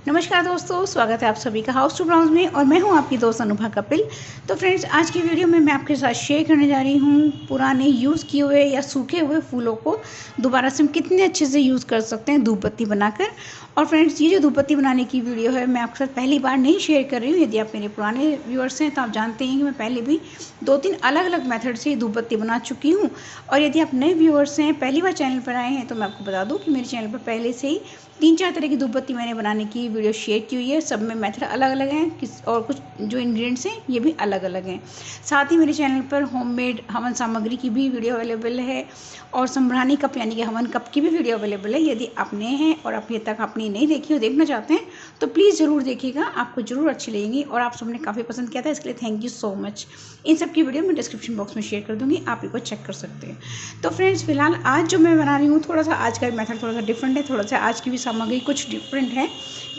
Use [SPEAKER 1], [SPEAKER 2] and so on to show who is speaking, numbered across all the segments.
[SPEAKER 1] नमस्कार दोस्तों, स्वागत है आप सभी का हाउस टू ब्राउज में और मैं हूं आपकी दोस्त अनुभा कपिल। तो फ्रेंड्स, आज की वीडियो में मैं आपके साथ शेयर करने जा रही हूं पुराने यूज़ किए हुए या सूखे हुए फूलों को दोबारा से हम कितने अच्छे से यूज़ कर सकते हैं धूप बत्ती बनाकर। और फ्रेंड्स, ये जो धूप बत्ती बनाने की वीडियो है मैं आपके साथ पहली बार नहीं शेयर कर रही हूँ। यदि आप मेरे पुराने व्यूअर्स हैं तो आप जानते हैं कि मैं पहले भी 2-3 अलग अलग मेथड से धूप बत्ती बना चुकी हूँ। और यदि आप नए व्यूअर्स हैं, पहली बार चैनल पर आए हैं, तो मैं आपको बता दूँ कि मेरे चैनल पर पहले से ही 3-4 तरह की धूप बत्ती मैंने बनाने की वीडियो शेयर की हुई है। सब में मेथड अलग अलग हैं और कुछ जो इंग्रेडिएंट्स हैं ये भी अलग अलग हैं। साथ ही मेरे चैनल पर होममेड हवन सामग्री की भी वीडियो अवेलेबल है और संभ्रानी कप यानी कि हवन कप की भी वीडियो अवेलेबल है। यदि आप नए हैं और अभी तक आपने नहीं देखी हो, देखना चाहते हैं तो प्लीज़ ज़रूर देखिएगा, आपको ज़रूर अच्छी लगेंगी। और आप सबने काफ़ी पसंद किया था, इसके लिए थैंक यू सो मच। इन सब की वीडियो मैं डिस्क्रिप्शन बॉक्स में शेयर कर दूँगी, आप इनको चेक कर सकते हैं। तो फ्रेंड्स, फिलहाल आज जो मैं बना रही हूँ, थोड़ा सा आज का मेथड थोड़ा सा डिफरेंट है, थोड़ा सा आज की भी सामग्री कुछ डिफरेंट है।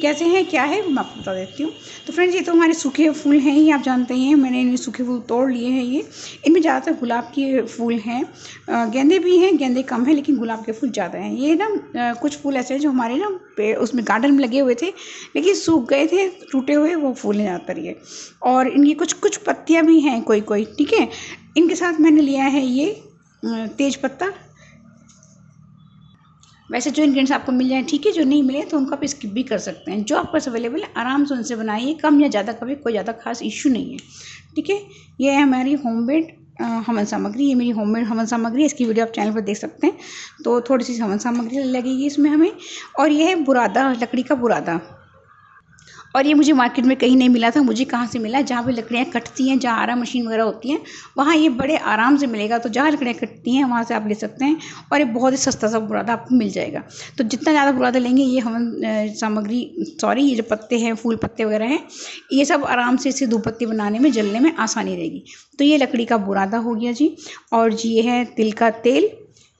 [SPEAKER 1] कैसे हैं, क्या है, मैं आपको बता देती हूँ। तो फ्रेंड्स, ये तो हमारे सूखे फूल हैं ही, आप जानते हैं। मैंने इन्हें सूखे फूल तोड़ लिए हैं। ये इनमें ज़्यादातर गुलाब के फूल हैं, गेंदे भी हैं, गेंदे कम है लेकिन गुलाब के फूल ज़्यादा हैं। ये ना कुछ फूल ऐसे हैं जो हमारे ना पेड़ उसमें गार्डन में लगे हुए थे लेकिन सूख गए थे, टूटे हुए वो फूल हैं ज़्यादातर ये। और इनकी कुछ कुछ पत्तियाँ भी हैं कोई कोई, ठीक है। इनके साथ मैंने लिया है ये तेज पत्ता। वैसे जो इंग्रेडिएंट्स आपको मिल जाए ठीक है, जो नहीं मिले तो उनको आप स्किप भी कर सकते हैं। जो आपके पास अवेलेबल है आराम से उनसे बनाइए, कम या ज़्यादा कभी कोई ज़्यादा खास इश्यू नहीं है, ठीक है। ये है हमारी होममेड हवन सामग्री। ये मेरी होममेड हवन सामग्री है, इसकी वीडियो आप चैनल पर देख सकते हैं। तो थोड़ी सी हवन सामग्री लगेगी इसमें हमें। और ये है बुरादा, लकड़ी का बुरादा। और ये मुझे मार्केट में कहीं नहीं मिला था, मुझे कहाँ से मिला, जहाँ पे लकड़ियाँ कटती हैं, जहाँ आरा मशीन वगैरह होती हैं वहाँ ये बड़े आराम से मिलेगा। तो जहाँ लकड़ियाँ कटती हैं वहाँ से आप ले सकते हैं और ये बहुत ही सस्ता सा बुरादा आपको मिल जाएगा। तो जितना ज़्यादा बुरादा लेंगे, ये हवन सामग्री ये जो पत्ते हैं, फूल पत्ते वगैरह हैं, ये सब आराम से इसे धूप बत्ती बनाने में, जलने में आसानी रहेगी। तो ये लकड़ी का बुरादा हो गया जी। और जी ये है तिल का तेल,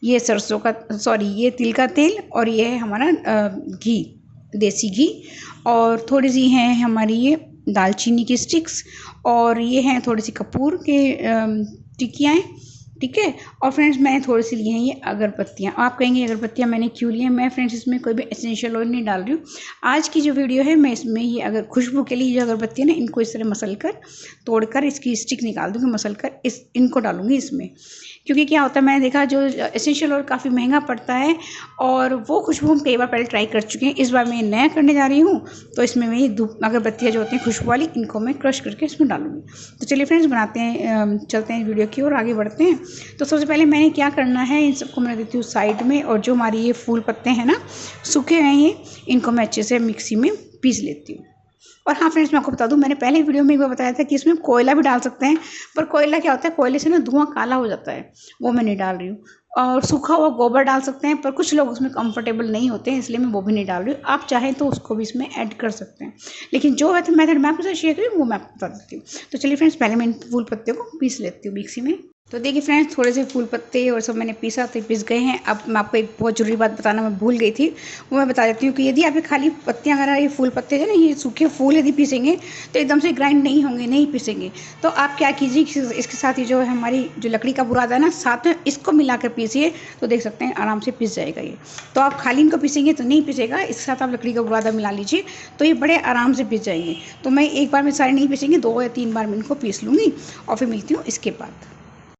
[SPEAKER 1] ये सरसों का ये तिल का तेल। और ये है हमारा घी, देसी घी। और थोड़ी सी हैं हमारी ये दालचीनी की स्टिक्स। और ये हैं थोड़ी सी कपूर के टिक्कियाँ, ठीक है। और फ्रेंड्स, मैंने थोड़ी सी ली हैं ये अगरबत्तियाँ। आप कहेंगे अगरबत्तियाँ मैंने क्यों ली हैं। मैं फ्रेंड्स इसमें कोई भी एसेंशियल ऑयल नहीं डाल रही हूँ। आज की जो वीडियो है मैं इसमें ये अगर खुशबू के लिए जो अगरबत्तियाँ ना, इनको इस तरह मसल कर, तोड़कर इसकी स्टिक निकाल दूँगी, मसल कर इनको डालूँगी इसमें। क्योंकि क्या होता है, मैंने देखा जो एसेंशियल ऑयल काफ़ी महंगा पड़ता है और वो खुशबू हम कई बार पहले ट्राई कर चुके हैं। इस बार मैं नया करने जा रही हूँ, तो इसमें मैं ये धूप अगरबत्तियाँ जो होती हैं खुशबू वाली, इनको मैं क्रश करके इसमें डालूँगी। तो चलिए फ्रेंड्स, बनाते हैं, चलते हैं वीडियो की ओर, आगे बढ़ते हैं। तो सबसे पहले मैंने क्या करना है, इन सबको मैं देती हूँ साइड में। और जो हमारी ये फूल पत्ते हैं ना, सूखे हैं ये, इनको मैं अच्छे से मिक्सी में पीस लेती हूँ। और हाँ फ्रेंड्स, मैं आपको बता दूं, मैंने पहले वीडियो में एक बार बताया था कि इसमें कोयला भी डाल सकते हैं, पर कोयला क्या होता है, कोयले से ना धुआं काला हो जाता है, वो मैं नहीं डाल रही हूँ। और सूखा हुआ गोबर डाल सकते हैं, पर कुछ लोग उसमें कंफर्टेबल नहीं होते हैं, इसलिए मैं वो भी नहीं डाल रही हूँ। आप चाहें तो उसको भी इसमें ऐड कर सकते हैं, लेकिन जो मेथड मैं आपके साथ शेयर करी वो मैं आपको बता देती हूँ। तो चलिए फ्रेंड्स, पहले मैं इन फूल पत्ते को पीस लेती हूँ मिक्सी में। तो देखिए फ्रेंड्स, थोड़े से फूल पत्ते और सब मैंने पीसा, तो पिस गए हैं। अब मैं आपको एक बहुत ज़रूरी बात बताना मैं भूल गई थी, वो मैं बता देती हूँ कि यदि आप खाली पत्तियाँ वगैरह, ये फूल पत्ते हैं ना, ये सूखे फूल यदि पीसेंगे तो एकदम से ग्राइंड नहीं होंगे, नहीं पीसेंगे। तो आप क्या कीजिए, इसके साथ ही जो है हमारी जो लकड़ी का बुरादा है ना, साथ में इसको मिलाकर पीसिए, तो देख सकते हैं आराम से पिस जाएगा ये। तो आप खाली इनको पीसेंगे तो नहीं पिसेगा, इसके साथ आप लकड़ी का बुरादा मिला लीजिए तो ये बड़े आराम से पिस जाएंगे। तो मैं एक बार में सारे नहीं पीसेंगे, 2 या 3 बार मैं इनको पीस लूँगी और फिर मिलती हूँ इसके बाद।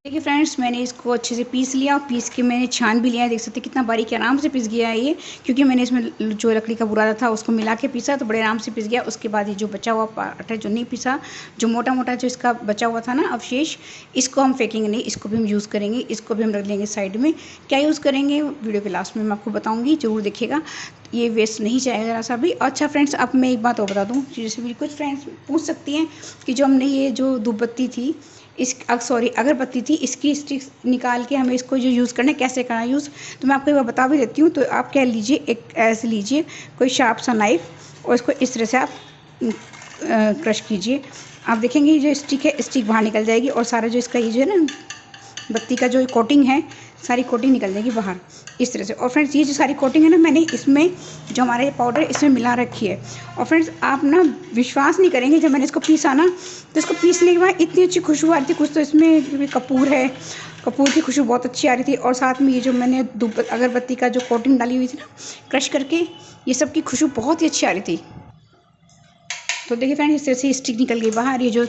[SPEAKER 1] देखिए फ्रेंड्स, मैंने इसको अच्छे से पीस लिया और पीस के मैंने छान भी लिया है। देख सकते हैं कितना बारीक आराम से पिस गया है ये, क्योंकि मैंने इसमें जो लकड़ी का बुरादा था उसको मिला के पीसा, तो बड़े आराम से पिस गया। उसके बाद ये जो बचा हुआ पार्ट है, जो नहीं पिसा, जो मोटा मोटा जो इसका बचा हुआ था ना अवशेष, इसको हम फेंकेंगे नहीं, इसको भी हम यूज़ करेंगे। इसको भी हम रख लेंगे साइड में। क्या यूज़ करेंगे वीडियो के लास्ट में मैं आपको बताऊँगी, जरूर देखिएगा, ये वेस्ट नहीं जाएगा ज़रा सा भी। अच्छा फ्रेंड्स, अब मैं एक बात और बता दूँ, जैसे भी कुछ फ्रेंड्स पूछ सकती हैं कि जो हमने ये जो धूप बत्ती थी, अगरबत्ती थी, इसकी स्टिक्स निकाल के हमें इसको जो यूज़ करना है, कैसे करना है यूज़, तो मैं आपको एक बार बता भी देती हूँ। तो आप क्या लीजिए, एक ऐसे लीजिए कोई शार्प सा नाइफ और इसको इस तरह से आप क्रश कीजिए। आप देखेंगे ये जो स्टिक है, स्टिक बाहर निकल जाएगी और सारा जो इसका ये जो है ना बत्ती का जो कोटिंग है, सारी कोटिंग निकल जाएगी बाहर इस तरह से। और फ्रेंड्स, ये जो सारी कोटिंग है ना, मैंने इसमें जो हमारा ये पाउडर है इसमें मिला रखी है। और फ्रेंड्स, आप ना विश्वास नहीं करेंगे, जब मैंने इसको पीसा ना, तो इसको पीसने के बाद इतनी अच्छी खुशबू आ रही थी। कुछ तो इसमें कपूर है, कपूर की खुशबू बहुत अच्छी आ रही थी। और साथ में ये जो मैंने अगरबत्ती का जो कोटिंग डाली हुई थी ना क्रश करके, ये सब की खुशबू बहुत ही अच्छी आ रही थी। तो देखिए फ्रेंड्स, इस तरह से स्टिक निकल गई बाहर, ये जो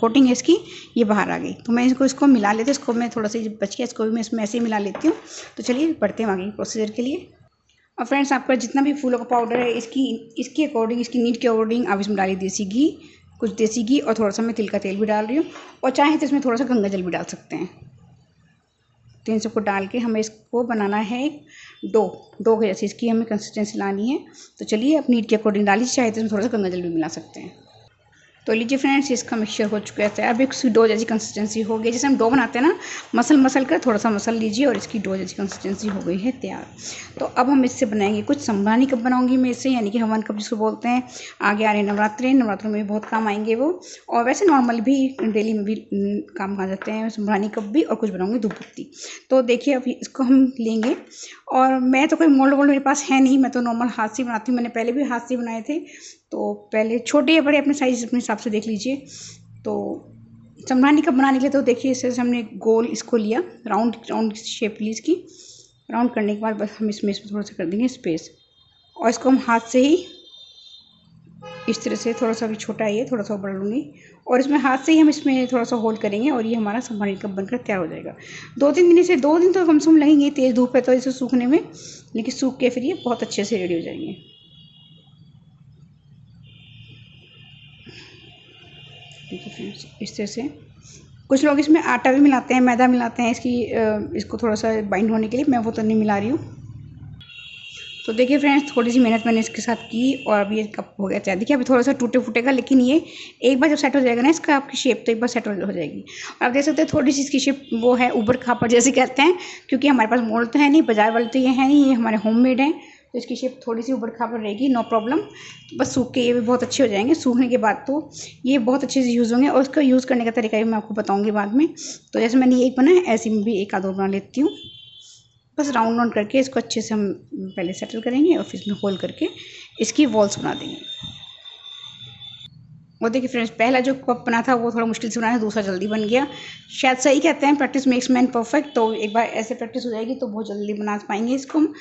[SPEAKER 1] कोटिंग है इसकी ये बाहर आ गई। तो मैं इसको मिला लेती हूँ, इसको मैं थोड़ा सा बच गया, इसको भी मैं इसमें ऐसे ही मिला लेती हूँ। तो चलिए बढ़ते हैं आगे प्रोसीजर के लिए। और फ्रेंड्स, आपका जितना भी फूलों का पाउडर है इसकी अकॉर्डिंग, इसकी नीड के अकॉर्डिंग आप इसमें डालिए देसी घी, कुछ देसी घी और थोड़ा सा मैं तिल का तेल भी डाल रही हूँ, और चाहे तो इसमें थोड़ा सा गंगा जल भी डाल सकते हैं। तो इन सबको डाल के हमें इसको बनाना है डो के जैसे इसकी हमें कंसिस्टेंसी लानी है। तो चलिए आप नीड के अकॉर्डिंग डालिए, चाहे तो इसमें थोड़ा सा गंगा जल भी मिला सकते हैं। तो लीजिए फ्रेंड्स, इसका मिक्सचर हो चुका है तैयार। अब एक डो जैसी कंसिस्टेंसी हो गई, जैसे हम डो बनाते हैं ना, मसल कर थोड़ा सा मसल लीजिए और इसकी डो जैसी कंसिस्टेंसी हो गई है तैयार। तो अब हम इससे बनाएंगे कुछ संभ्रानी कप बनाऊंगी मैं इससे, यानी कि हवन कप जिसको बोलते हैं। आगे आ रहे नवरात्रों में भी बहुत काम आएंगे वो, और वैसे नॉर्मल भी डेली में भी काम आ जाते हैं संभ्रानी कप भी। और कुछ बनाऊंगी धूपबत्ती। तो देखिए अभी इसको हम लेंगे, और मैं तो कोई मोल्ड मेरे पास है नहीं, मैं तो नॉर्मल हाथ से बनाती हूँ। मैंने पहले भी हाथ से बनाए थे, तो पहले छोटे या बड़े अपने साइज अपने हिसाब से देख लीजिए। तो संभ्रानी कप बनाने के लिए तो देखिए इस तरह से हमने गोल इसको लिया, राउंड शेप ली इसकी। राउंड करने के बाद बस हम इसमें थोड़ा सा कर देंगे स्पेस, और इसको हम हाथ से ही इस तरह से, थोड़ा सा भी छोटा है ये, थोड़ा सा बढ़ लूँगी, और इसमें हाथ से ही हम इसमें थोड़ा सा होल्ड करेंगे, और ये हमारा संभ्रानी कप बनकर तैयार हो जाएगा। 2 दिन तो कम से कम लगेंगे, तेज़ धूप है तो इसे सूखने में, लेकिन सूख के फिर ये बहुत अच्छे से रेडी हो जाएंगे। इस तरह से कुछ लोग इसमें आटा भी मिलाते हैं, मैदा मिलाते हैं इसको थोड़ा सा बाइंड होने के लिए। मैं वो तो नहीं मिला रही हूँ। तो देखिए फ्रेंड्स, थोड़ी सी मेहनत मैंने इसके साथ की, और अभी ये कप हो गया तैयार। देखिए अभी थोड़ा सा टूटे फूटेगा, लेकिन ये एक बार जब सेट हो जाएगा ना इसका, आपकी शेप तो एक बार सेट हो जाएगी। और आप देख सकते हैं थोड़ी सी इसकी शेप वो है ऊबड़ खापड़ जैसे कहते हैं, क्योंकि हमारे पास मोल्ड तो है नहीं, बाजार वाले तो ये है नहीं, ये हमारे होममेड हैं। तो इसकी शेप थोड़ी सी ऊबड़ खापड़ रहेगी, नो प्रॉब्लम। तो बस सूख के ये भी बहुत अच्छे हो जाएंगे। सूखने के बाद तो ये बहुत अच्छे से यूज़ होंगे, और उसका यूज़ करने का तरीका भी मैं आपको बताऊँगी बाद में। तो जैसे मैंने ये एक बनाया, ऐसे में भी एक आध और बना लेती हूँ। बस राउंड करके इसको अच्छे से हम पहले सेटल करेंगे, और फिर इसमें होल करके इसकी वॉल्स बना देंगे। और देखिए फ्रेंड्स, पहला जो कप बना था वो थोड़ा मुश्किल से बनाया, दूसरा जल्दी बन गया। शायद सही कहते हैं, प्रैक्टिस मेक्स मैन परफेक्ट। तो एक बार ऐसे प्रैक्टिस हो जाएगी तो बहुत जल्दी बना पाएंगे इसको हम।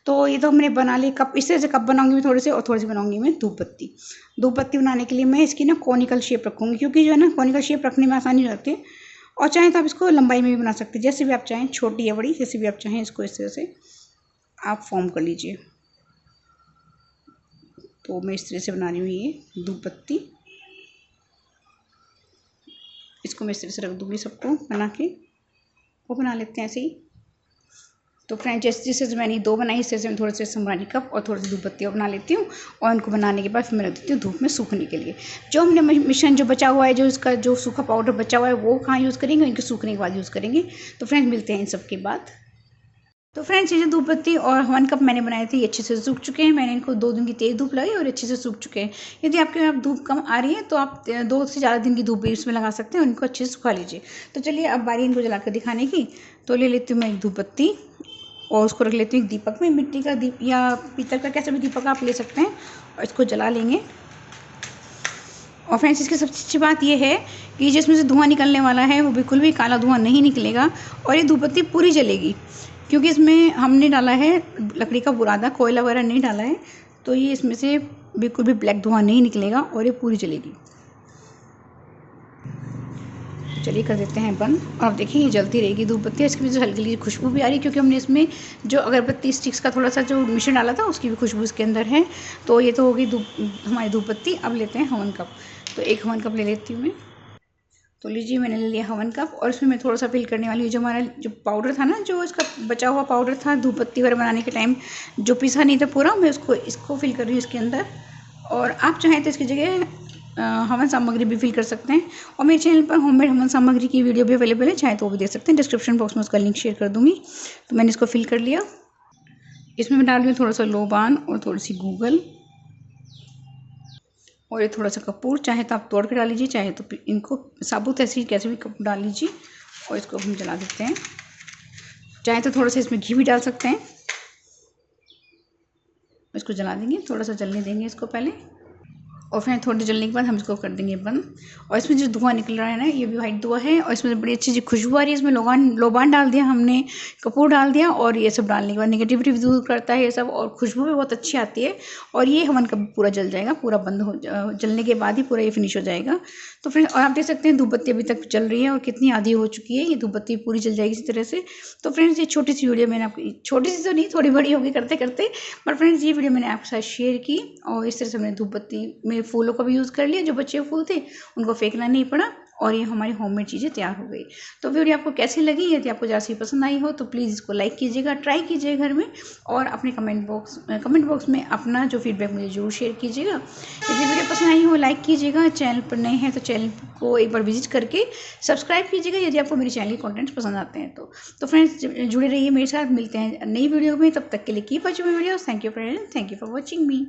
[SPEAKER 1] तो ये तो हमने बना ली कप। इस तरह से कप बनाऊंगी मैं थोड़े से, और थोड़ी सी बनाऊंगी मैं धूपबत्ती बनाने के लिए मैं इसकी ना कॉनिकल शेप रखूँगी, क्योंकि जो है ना कॉनिकल शेप रखने में आसानी हो जाती है। और चाहें तो आप इसको लंबाई में भी बना सकते हैं, जैसे भी आप चाहें, छोटी या बड़ी, जैसे भी आप चाहें इसको इस तरह से आप फॉर्म कर लीजिए। तो मैं इस तरह से बना रही हूँ ये धूपबत्ती। इसको मैं इस तरह से रख दूँगी, सबको बना के वो बना लेते हैं ऐसे ही। तो फ्रेंड्स, जैसे मैंने 2 बनाई, इस तरह से मैं थोड़े से संभ्रानी कप और थोड़ी सी धूपबत्तियाँ बना लेती हूँ, और इनको बनाने के बाद फिर मैं रख देती हूँ धूप में सूखने के लिए। जो हमने मिश्रण जो बचा हुआ है, जो इसका जो सूखा पाउडर बचा हुआ है, वो कहाँ यूज़ करेंगे, इनके सूखने के बाद यूज़ करेंगे। तो फ्रेंड्स, मिलते हैं इन सब के बाद। तो फ्रेंड्स, ये जो धूपबत्ती और हवन कप मैंने बनाए थे, ये अच्छे से सूख चुके हैं। मैंने इनको 2 दिन की तेज़ धूप लगाई और अच्छे से सूख चुके हैं। यदि आपके यहाँ धूप कम आ रही है तो आप 2 से ज़्यादा दिन की धूप भी इसमें लगा सकते हैं, और इनको अच्छे से सुखा लीजिए। तो चलिए अब बारी इनको जलाकर दिखाने की। तो ले लेती हूँ मैं एक धूपबत्ती, और उसको रख लेती हूँ एक दीपक में, मिट्टी का दीप या पीतल का, कैसा भी दीपक आप ले सकते हैं, और इसको जला लेंगे। और फ्रेंड्स, इसकी सबसे अच्छी बात यह है कि जिसमें से धुआं निकलने वाला है वो बिल्कुल भी काला धुआं नहीं निकलेगा, और ये धूपबत्ती पूरी जलेगी, क्योंकि इसमें हमने डाला है लकड़ी का बुरादा, कोयला वगैरह नहीं डाला है। तो ये इसमें से बिल्कुल भी ब्लैक धुआं नहीं निकलेगा, और ये पूरी जलेगी। चलिए कर देते हैं बंद। और अब देखिए ये जलती रहेगी धूपबत्ती। इसकी वजह से हल्की हल्की खुशबू भी आ रही है, क्योंकि हमने इसमें जो अगरबत्ती स्टिक्स का थोड़ा सा जो मिश्रण डाला था, उसकी भी खुशबू इसके अंदर है। तो ये तो होगी हमारी धूपबत्ती। अब लेते हैं हवन कप। तो एक हवन कप ले लेती हूँ मैं। तो लीजिए, मैंने ले लिया हवन कप, और इसमें मैं थोड़ा सा फिल करने वाली हूँ। जो हमारा जो पाउडर था ना, जो इसका बचा हुआ पाउडर था धूपबत्ती वगैरह बनाने के टाइम, जो पिसा नहीं था पूरा, मैं इसको फिल कर रही हूँ इसके अंदर। और आप चाहें तो इसकी जगह हवन सामग्री भी फिल कर सकते हैं। और मेरे चैनल पर होममेड हवन सामग्री की वीडियो भी अवेलेबल है, चाहे तो वो भी देख सकते हैं। डिस्क्रिप्शन बॉक्स में उसका लिंक शेयर कर दूँगी। तो मैंने इसको फिल कर लिया। इसमें मैं डाल रही हूँ थोड़ा सा लोबान और थोड़ी सी गूगल, और ये थोड़ा सा कपूर। चाहे तो आप तोड़ के डाल लीजिए, चाहे तो इनको साबुत ऐसे ही कैसे भी कपूर डाल लीजिए, और इसको हम जला देते हैं। चाहे तो थोड़ा सा इसमें घी भी डाल सकते हैं। इसको जला देंगे, थोड़ा सा जलने देंगे इसको पहले। और फिर थोड़ी जलने के बाद हम इसको कर देंगे बंद। और इसमें जो धुआं निकल रहा है ना, ये भी वाइट धुआं है, और इसमें बड़ी अच्छी खुशबू आ रही है। इसमें लोबान डाल दिया हमने, कपूर डाल दिया, और ये सब डालने के बाद नेगेटिविटी भी दूर करता है ये सब, और खुशबू भी बहुत अच्छी आती है। और ये हवन कभी पूरा जल जाएगा, पूरा बंद हो जलने के बाद ही पूरा ये फिनिश हो जाएगा। तो फ्रेंड्स, और आप देख सकते हैं धूप बत्ती अभी तक जल रही है, और कितनी आधी हो चुकी है, ये धूप बत्ती पूरी जल जाएगी इसी तरह से। तो फ्रेंड्स, ये छोटी सी वीडियो मैंने आपकी, छोटी सी तो नहीं, थोड़ी बड़ी होगी करते करते, बट फ्रेंड्स ये वीडियो मैंने आपके साथ शेयर की। और इस तरह से मैंने धूप बत्ती में फूलों का भी यूज़ कर लिया, जो बच्चे फूल थे उनको फेंकना नहीं पड़ा, और ये हमारी होममेड चीज़ें तैयार हो गई। तो वीडियो आपको कैसी लगी? यदि आपको ज़्यादा सी पसंद आई हो तो प्लीज़ इसको लाइक कीजिएगा, ट्राई कीजिएगा घर में, और अपने कमेंट बॉक्स में अपना जो फीडबैक मुझे जरूर शेयर कीजिएगा। यदि वीडियो पसंद आई हो लाइक कीजिएगा, चैनल पर नए हैं तो चैनल को एक बार विजिट करके सब्सक्राइब कीजिएगा यदि आपको मेरे चैनल के कंटेंट्स पसंद आते हैं तो फ्रेंड्स, जुड़े रहिए मेरे साथ। मिलते हैं नई वीडियो में, तब तक के लिए keep watching my videos. Thank you friends, thank you for watching me.